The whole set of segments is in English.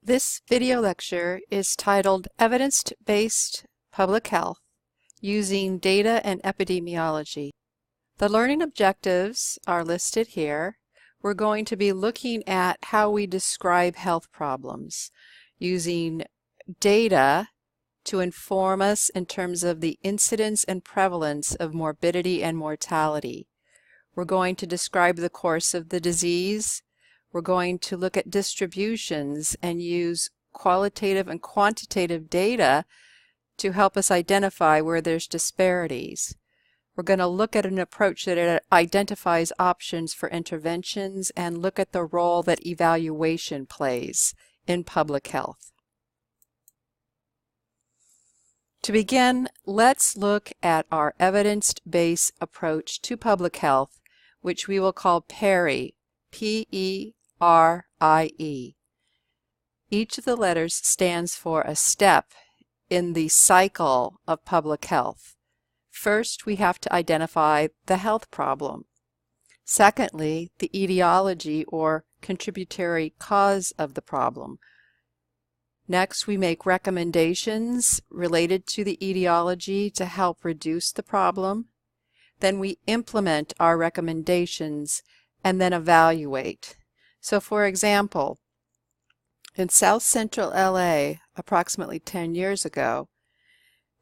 This video lecture is titled Evidence-Based Public Health Using Data and Epidemiology. The learning objectives are listed here. We're going to be looking at how we describe health problems using data to inform us in terms of the incidence and prevalence of morbidity and mortality. We're going to describe the course of the disease. We're going to look at distributions and use qualitative and quantitative data to help us identify where there's disparities. We're going to look at an approach that identifies options for interventions and look at the role that evaluation plays in public health. To begin, let's look at our evidence-based approach to public health, which we will call Peri, P-E-R-I-E. Each of the letters stands for a step in the cycle of public health. First, we have to identify the health problem. Secondly, the etiology or contributory cause of the problem. Next, we make recommendations related to the etiology to help reduce the problem. Then we implement our recommendations and then evaluate. So for example, in South Central LA, approximately 10 years ago,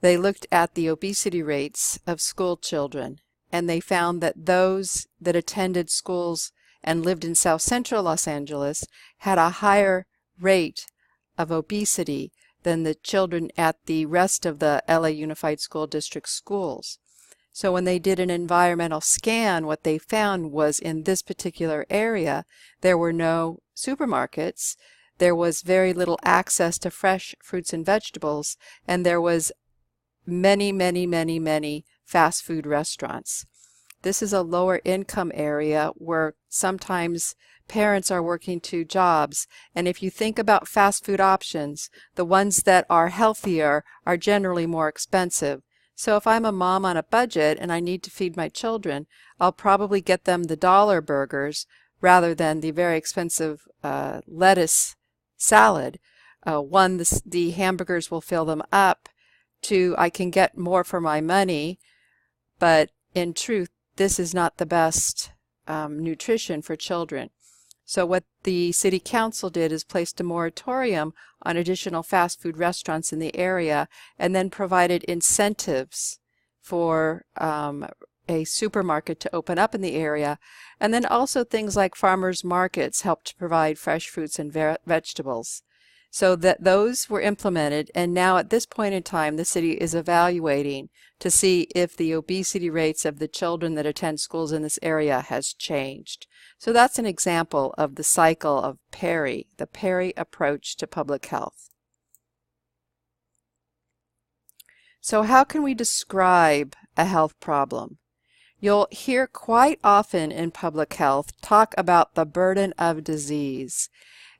they looked at the obesity rates of school children, and they found that those that attended schools and lived in South Central Los Angeles had a higher rate of obesity than the children at the rest of the LA Unified School District schools. So when they did an environmental scan, what they found was in this particular area, there were no supermarkets, there was very little access to fresh fruits and vegetables, and there was many fast food restaurants. This is a lower income area where sometimes parents are working two jobs, and if you think about fast food options, the ones that are healthier are generally more expensive. So if I'm a mom on a budget and I need to feed my children, I'll probably get them the dollar burgers rather than the very expensive lettuce salad. One, the hamburgers will fill them up. Two, I can get more for my money, but in truth, this is not the best nutrition for children. So what the City Council did is placed a moratorium on additional fast food restaurants in the area and then provided incentives for a supermarket to open up in the area. And then also things like farmers markets helped to provide fresh fruits and vegetables. So that those were implemented, and now at this point in time the city is evaluating to see if the obesity rates of the children that attend schools in this area has changed. So that's an example of the cycle of Peri, the Peri approach to public health. So how can we describe a health problem? You'll hear quite often in public health talk about the burden of disease.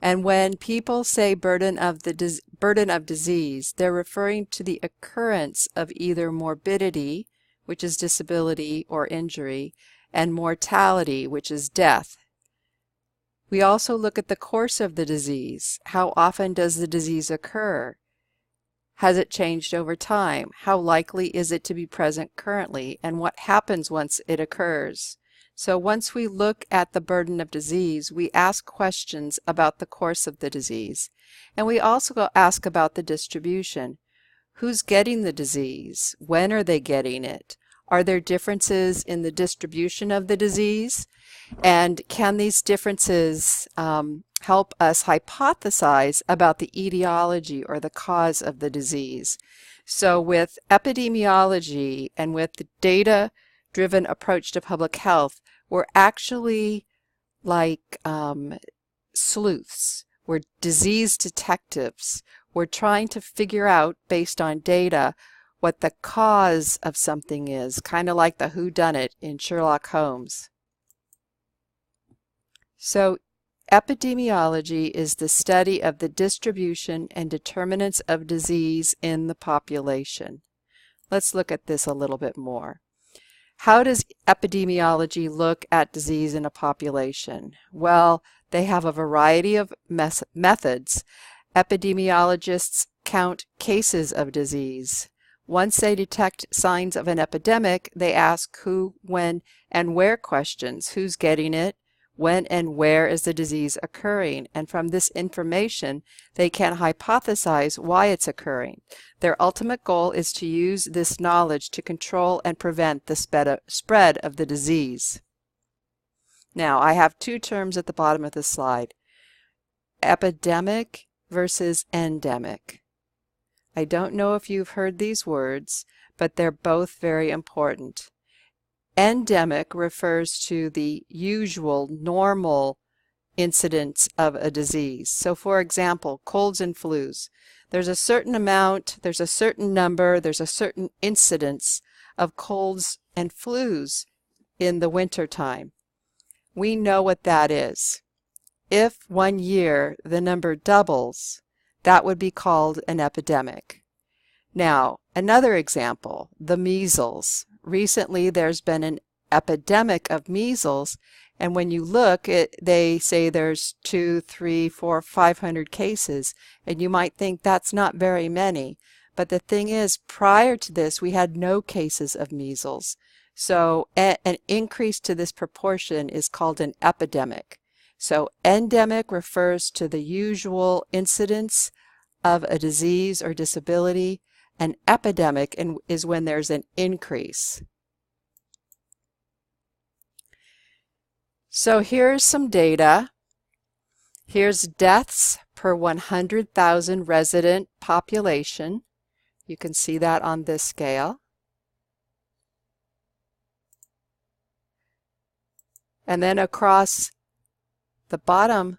And when people say burden of disease, they're referring to the occurrence of either morbidity, which is disability or injury, and mortality, which is death. We also look at the course of the disease. How often does the disease occur? Has it changed over time? How likely is it to be present currently? And what happens once it occurs? So once we look at the burden of disease, we ask questions about the course of the disease. And we also ask about the distribution. Who's getting the disease? When are they getting it? Are there differences in the distribution of the disease? And can these differences help us hypothesize about the etiology or the cause of the disease? So with epidemiology and with the data-driven approach to public health, we're actually like sleuths. We're disease detectives. We're trying to figure out, based on data, what the cause of something is, kind of like the whodunit in Sherlock Holmes. So epidemiology is the study of the distribution and determinants of disease in the population. Let's look at this a little bit more. How does epidemiology look at disease in a population? Well, they have a variety of methods, Epidemiologists count cases of disease. Once they detect signs of an epidemic, they ask who, when, and where questions. Who's getting it? When and where is the disease occurring? And from this information, they can hypothesize why it's occurring. Their ultimate goal is to use this knowledge to control and prevent the spread of the disease. Now, I have two terms at the bottom of the slide: epidemic versus endemic. I don't know if you've heard these words, but they're both very important. Endemic refers to the usual, normal incidence of a disease. So for example, colds and flus. There's a certain amount, there's a certain number, there's a certain incidence of colds and flus in the winter time. We know what that is. If 1 year the number doubles, that would be called an epidemic. Now, another example, the measles. Recently there's been an epidemic of measles, and when you look, they say there's 200, 300, 400, 500 cases, and you might think that's not very many. But the thing is, prior to this, we had no cases of measles. So an increase to this proportion is called an epidemic. So endemic refers to the usual incidence of a disease or disability. An epidemic is when there's an increase. So here's some data. Here's deaths per 100,000 resident population. You can see that on this scale. And then across the bottom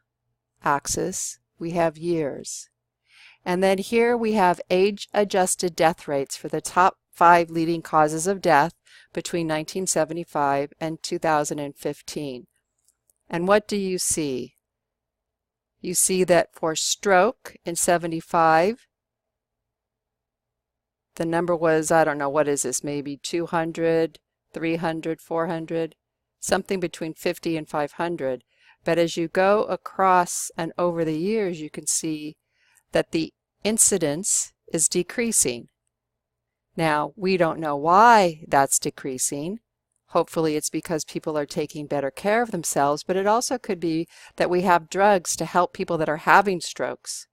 axis, we have years. And then here we have age-adjusted death rates for the top 5 leading causes of death between 1975 and 2015. And what do you see? You see that for stroke in 75, the number was, I don't know, what is this, maybe 200, 300, 400, something between 50 and 500. But as you go across and over the years, you can see that the incidence is decreasing. Now, we don't know why that's decreasing. Hopefully it's because people are taking better care of themselves, but it also could be that we have drugs to help people that are having strokes.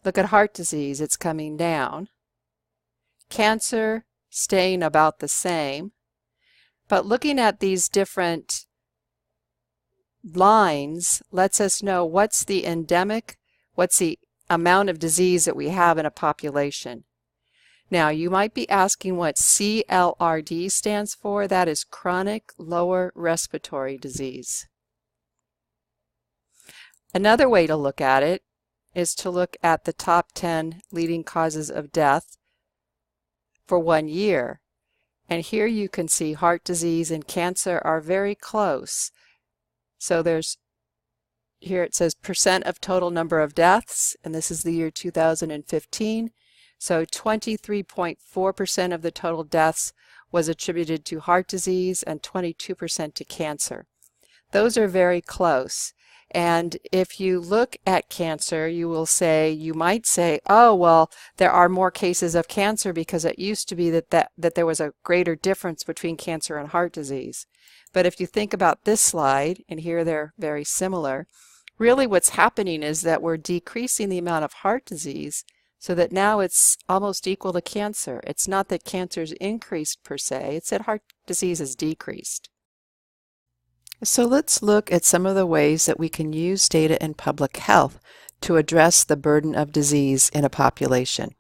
Look at heart disease, it's coming down. Cancer, staying about the same. But looking at these different lines lets us know what's the endemic, what's the amount of disease that we have in a population. Now, you might be asking what CLRD stands for. That is chronic lower respiratory disease. Another way to look at it is to look at the top 10 leading causes of death for 1 year. And here you can see heart disease and cancer are very close. So here it says percent of total number of deaths, and this is the year 2015. So 23.4% of the total deaths was attributed to heart disease and 22% to cancer. Those are very close. And if you look at cancer, you might say, oh, well, there are more cases of cancer because it used to be that there was a greater difference between cancer and heart disease. But if you think about this slide, and here they're very similar, really what's happening is that we're decreasing the amount of heart disease so that now it's almost equal to cancer. It's not that cancer's increased per se, it's that heart disease has decreased. So let's look at some of the ways that we can use data in public health to address the burden of disease in a population.